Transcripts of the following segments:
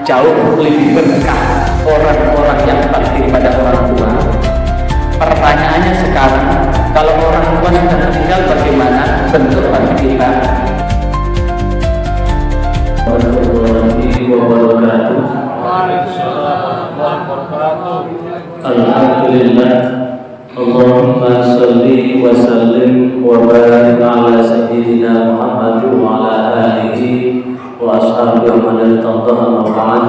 jauh lebih berkah orang-orang yang bakti pada orang tua. Pertanyaannya sekarang, kalau orang tua sudah meninggal bagaimana bentuk bakti kita? Warahmatullahi wabarakatuh. Alhamdulillah. Allahumma salli wa sallim wa barik ala sayyidina Muhammad wa ala alihi wa ashabihi wa man tabi'ahum wa ba'd.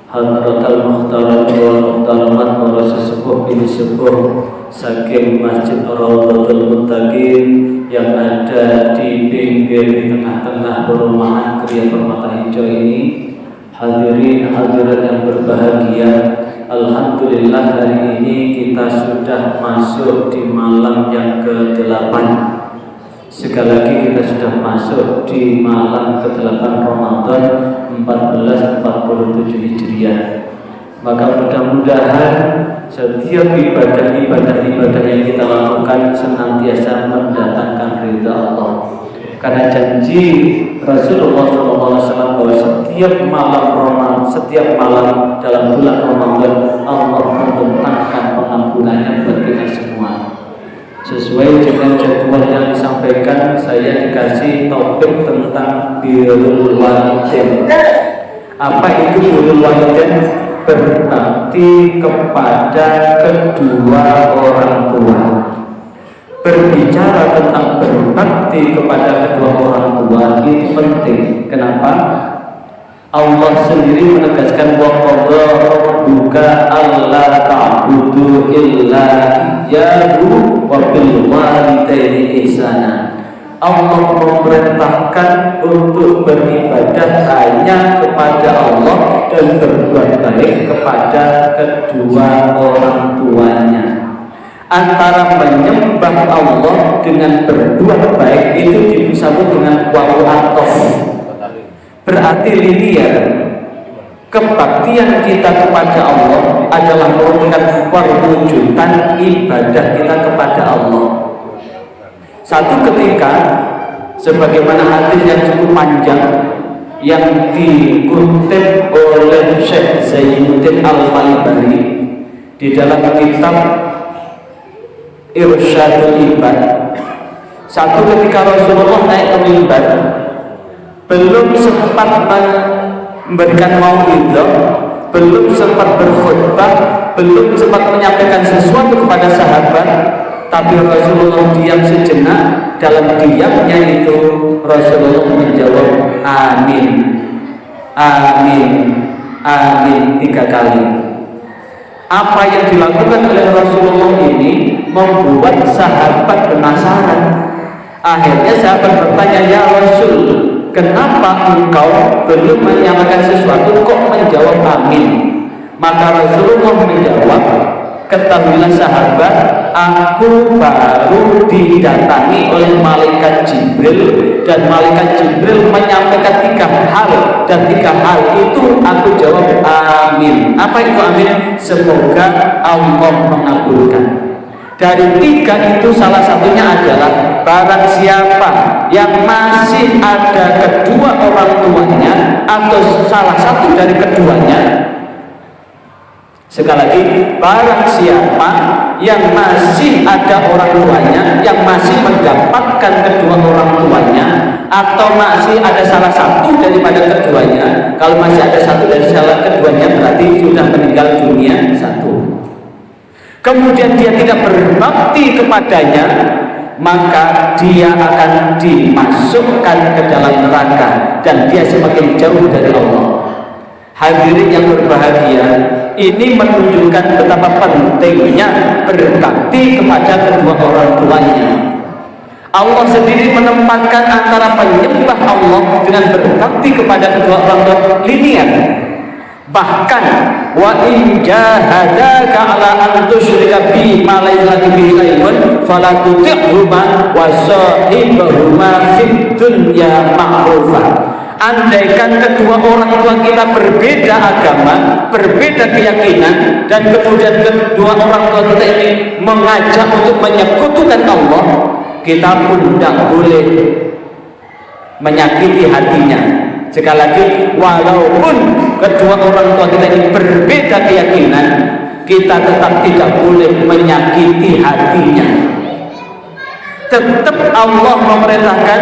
Hadratul muhtaram wal muhtaramat, para sesepuh bini sepuh saking Masjid Raudhatul Muttaqin yang ada di pinggir di tengah-tengah perumahan Kriya Permata Hijau ini. Hadirin hadirat yang berbahagia, alhamdulillah hari ini kita sudah masuk di malam yang ke-8. Sekali lagi kita sudah masuk di malam ke-8 Ramadan 1447 Hijriah. Maka mudah-mudahan setiap ibadah-ibadah yang kita lakukan senantiasa mendatangkan ridha Allah. Karena janji Rasulullah SAW bahwa setiap malam dalam bulan Ramadan Allah membentangkan pengampunannya buat kita semua. Sesuai dengan jadwal yang disampaikan, saya dikasih topik tentang birrul walidain. Apa itu birrul walidain? Berbakti kepada kedua orang tua. Berbicara tentang berbakti kepada kedua orang tua itu penting. Kenapa? Allah sendiri menegaskan wa qadha rabbuka alla ta'budu illa iyyahu wa bil walidaini ihsana. Allah memerintahkan untuk beribadah hanya kepada Allah dan berbuat baik kepada kedua orang tuanya. Antara menyembah Allah dengan berbuat baik itu disebut dengan wawu atof, berarti linear. Kebaktian kita kepada Allah adalah merupakan perwujudan ibadah kita kepada Allah. Satu ketika, sebagaimana hadis yang cukup panjang yang dikutip oleh Syekh Zainuddin Al-Malibari di dalam kitab Irsyadul Ibad. Satu ketika Rasulullah naik ke mimbar, belum sempat memberikan mau'izah, belum sempat berkhutbah, belum sempat menyampaikan sesuatu kepada sahabat, tapi Rasulullah diam sejenak. Dalam diamnya itu Rasulullah menjawab amin, amin, amin 3 kali. Apa yang dilakukan oleh Rasulullah ini membuat sahabat penasaran. Akhirnya sahabat bertanya, ya Rasul, kenapa engkau belum menyampaikan sesuatu kok menjawab amin? Maka Rasulullah menjawab, ketahuilah sahabat, aku baru didatangi oleh malaikat Jibril, dan malaikat Jibril menyampaikan 3 hal, dan 3 hal itu aku jawab amin. Apa itu amin? Semoga Allah mengabulkan. Dari 3 itu salah satunya adalah barang siapa yang masih ada kedua orang tuanya atau salah satu dari keduanya. Sekali lagi, barang siapa yang masih ada orang tuanya, yang masih mendapatkan kedua orang tuanya, atau masih ada salah satu daripada keduanya. Kalau masih ada satu dari salah keduanya berarti sudah meninggal dunia satu. Kemudian dia tidak berbakti kepadanya, maka dia akan dimasukkan ke dalam neraka dan dia semakin jauh dari Allah. Hadirin yang berbahagia, ini menunjukkan betapa pentingnya berbakti kepada kedua orang tuanya. Allah sendiri menempatkan antara penyembah Allah dengan berbakti kepada kedua orang tua linear. Bahkan wa in jahadaka ala an tusyrika bi ma laysa laka bihi ilmun fala tuti'huma wa sahibhuma fid dunya ma'rufah. Andaikan kedua orang tua kita berbeda agama, berbeda keyakinan, dan kemudian kedua orang tua kita ini mengajak untuk menyekutukan Allah, kita pun tidak boleh menyakiti hatinya. Sekali lagi, walaupun kedua orang tua kita ini berbeda keyakinan, kita tetap tidak boleh menyakiti hatinya. Tetap Allah memerintahkan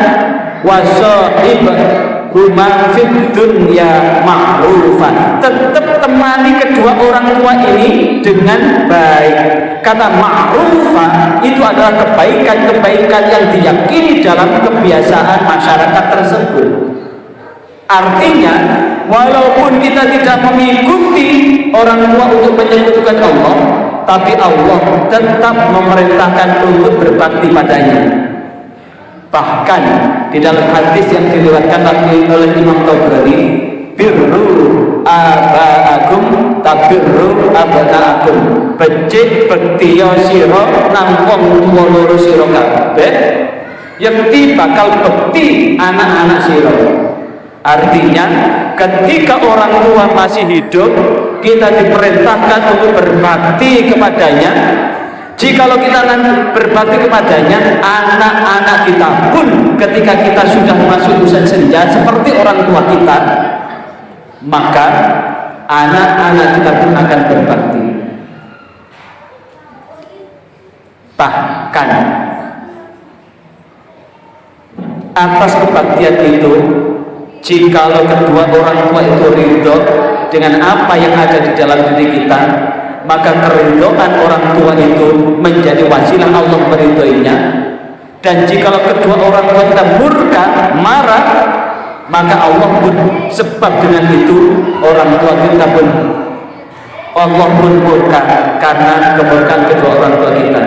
wasahibhuma fid dunya ma'rufan. Tetap temani kedua orang tua ini dengan baik. Kata ma'rufan itu adalah kebaikan-kebaikan yang diyakini dalam kebiasaan masyarakat tersebut. Artinya, walaupun kita tidak mengikuti orang tua untuk menyekutukan Allah, tapi Allah tetap memerintahkan untuk berbakti padanya. Bahkan di dalam hadis yang diriwayatkan oleh Imam Tabrani, birru abaakum tabirru abnaakum. Becik bektiya sira nang wong tuwa loro sira kabeh, yakti bakal bekti anak-anak sira. Artinya, ketika orang tua masih hidup, kita diperintahkan untuk berbakti kepadanya. Jikalau kita berbakti kepadanya, anak-anak kita pun ketika kita sudah masuk usia senja seperti orang tua kita, maka anak-anak kita pun akan berbakti. Bahkan atas kebaktian itu, jikalau kedua orang tua itu ridho dengan apa yang ada di dalam diri kita, maka keridhaan orang tua itu menjadi wasilah Allah meridhoinya. Dan jikalau kedua orang tua kita murka, marah, maka Allah pun sebab dengan itu orang tua kita pun Allah pun murka karena kemurkaan kedua orang tua kita.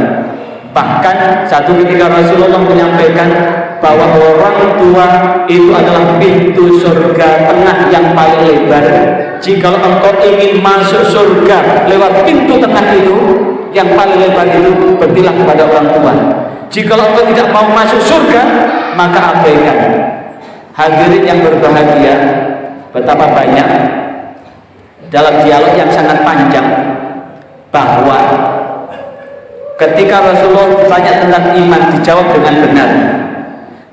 Bahkan satu ketika Rasulullah menyampaikan bahwa orang tua itu adalah pintu surga tengah yang paling lebar. Jikalau engkau ingin masuk surga lewat pintu tengah itu yang paling lebar itu, bertilah kepada orang tua. Jikalau engkau tidak mau masuk surga, maka abaikan. Hadirin yang berbahagia, betapa banyak dalam dialog yang sangat panjang bahwa ketika Rasulullah ditanya tentang iman, dijawab dengan benar.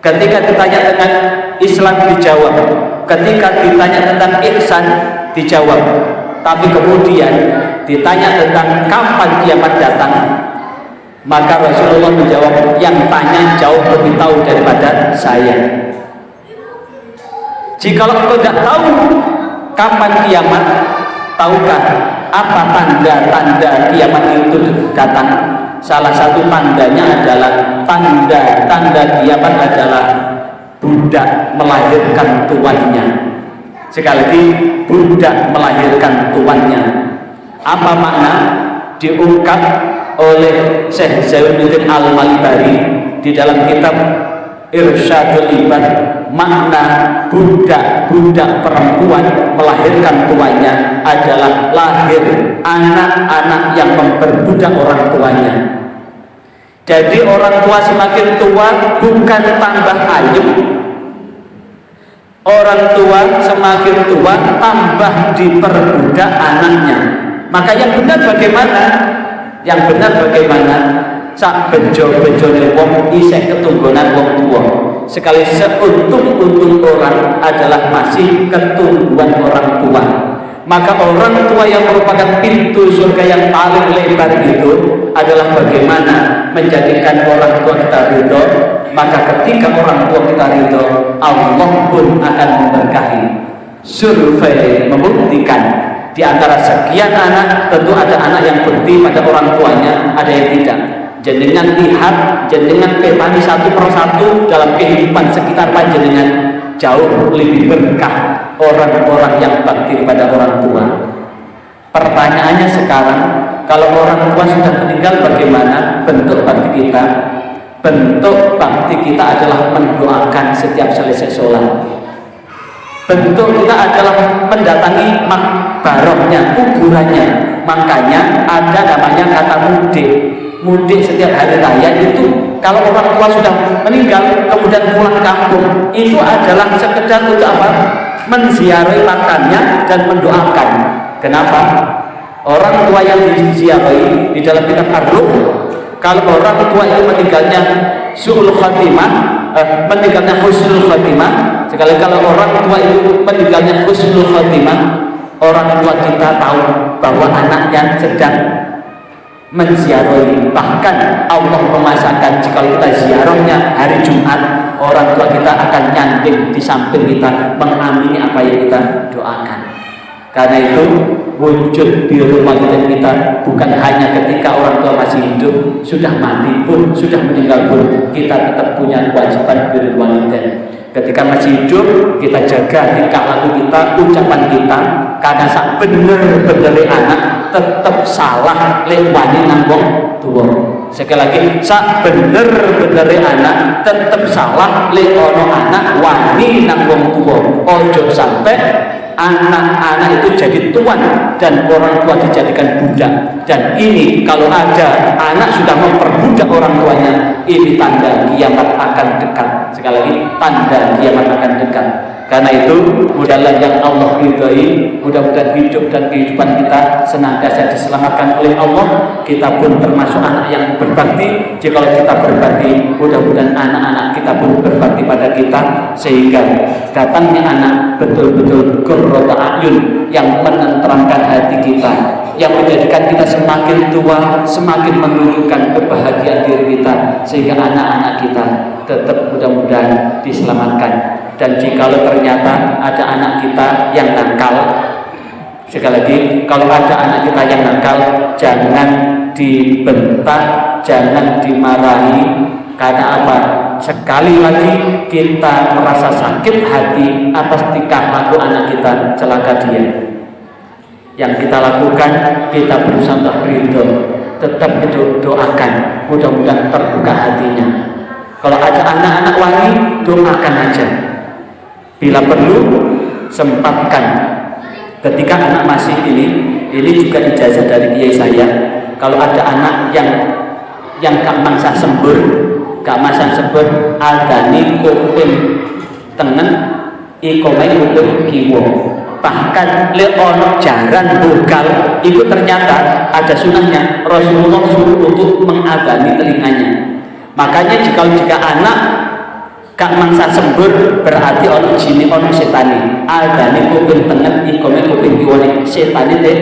Ketika ditanya tentang Islam, dijawab. Ketika ditanya tentang ihsan, dijawab. Tapi kemudian ditanya tentang kapan kiamat datang, maka Rasulullah menjawab, yang tanya jauh lebih tahu daripada saya. Jikalau engkau tidak tahu kapan kiamat, tahukah apa tanda-tanda kiamat itu datang? Salah satu tandanya adalah tanda kiamat adalah budak melahirkan tuannya. Sekali lagi, budak melahirkan tuannya. Apa makna? Diungkap oleh Syekh Zainuddin Al-Malibari di dalam kitab Irsyadul Ibad. Makna budak perempuan melahirkan tuannya adalah lahir anak-anak yang memperbudak orang tuanya. Jadi orang tua semakin tua bukan tambah ayu, orang tua semakin tua tambah diperbudak anaknya. Maka yang benar bagaimana? Yang benar bagaimana? Sak bejo-bejone wong isih ketunggonan wong tua. Sekali seuntung-untung orang adalah masih ketungguan orang tua. Maka orang tua yang merupakan pintu surga yang paling lebar itu adalah bagaimana menjadikan orang tua kita ridho. Maka ketika orang tua kita ridho, Allah pun akan memberkahi. Survei membuktikan di antara sekian anak, tentu ada anak yang berbakti pada orang tuanya, ada yang tidak. Jenengan lihat, jenengan petani satu persatu dalam kehidupan sekitar panjenengan, jauh lebih berkah orang-orang yang bakti pada orang tua. Pertanyaannya sekarang, kalau orang tua sudah meninggal, bagaimana bentuk bakti kita? Bentuk bakti kita adalah mendoakan setiap selesai sholat. Bentuk kita adalah mendatangi makbarahnya, kuburannya. Makanya ada namanya kata mudik. Mudik setiap hari raya itu, kalau orang tua sudah meninggal kemudian pulang kampung, itu adalah sekedar untuk apa? Menziarahi makamnya dan mendoakan. Kenapa? Orang tua yang diziarahi di dalam kitab Ar-Ruh, kalau orang tua itu meninggalnya su'ul khatimah, meninggalnya husnul khatimah. Sekali kalau orang tua itu meninggalnya husnul khatimah, orang tua kita tahu bahwa anaknya sedang menziarahi. Bahkan Allah memasakkan jika kita ziarahnya hari Jumat, orang tua kita akan nyanding di samping kita mengamini apa yang kita doakan. Karena itu wujud birrul walidain kita bukan hanya ketika orang tua masih hidup, sudah mati pun, sudah meninggal pun kita tetap punya kewajiban birrul walidain. Ketika masih hidup kita jaga tingkah laku kita, ucapan kita, karena sak bener-bener anak tetap salah lewani nang wong tuwa. Sekali lagi, sak bener-bener anak tetap salah lewani anak wani nang wong tuwa. Ojo sampai anak-anak itu jadi tuan dan orang tua dijadikan budak. Dan ini kalau ada anak sudah memperbudak orang tuanya, ini tanda kiamat akan dekat. Sekali lagi, tanda kiamat akan dekat. Karena itu mudah-mudahan yang Allah ridhai, mudah-mudahan hidup dan kehidupan kita senantiasa diselamatkan oleh Allah. Kita pun termasuk anak yang berbakti. Jika kita berbakti, mudah-mudahan anak-anak kita pun berbakti pada kita, sehingga datangnya anak betul-betul qurrata a'yun yang menenteramkan hati kita, yang menjadikan kita semakin tua, semakin menunjukkan kebahagiaan diri kita, sehingga anak-anak kita tetap mudah-mudahan diselamatkan. Dan jikalau ternyata ada anak kita yang nakal, sekali lagi, kalau ada anak kita yang nakal, jangan dibentak, jangan dimarahi. Karena apa? Sekali lagi kita merasa sakit hati atas tingkah laku anak kita celaka dia. Yang kita lakukan, kita berusaha untuk ridho, tetap kita doakan, mudah-mudahan terbuka hatinya. Kalau ada anak-anak wani, doakan aja. Bila perlu, sempatkan. Ketika anak masih ini juga ijazah dari kiai saya. Kalau ada anak yang gak mangsa sembur, adani kuping tengen, ikomai kuping kiwo. Bahkan leono jaran bugal itu ternyata ada sunahnya. Rasulullah suruh untuk mengadani telinganya. Makanya jika anak gak mangsa sembur, berarti ono jini, ono setani. Adani kuping tengen, ikome kuping kiwone. Setani deh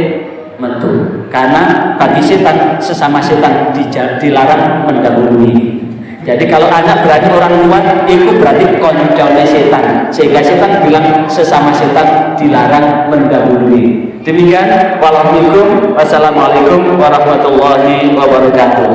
metu. Karena bagi setan, sesama setan dilarang mendahului. Jadi kalau anak berarti orang tua, itu berarti koncone setan. Sehingga setan bilang sesama setan dilarang mendahului. Demikian, wassalamualaikum warahmatullahi wabarakatuh.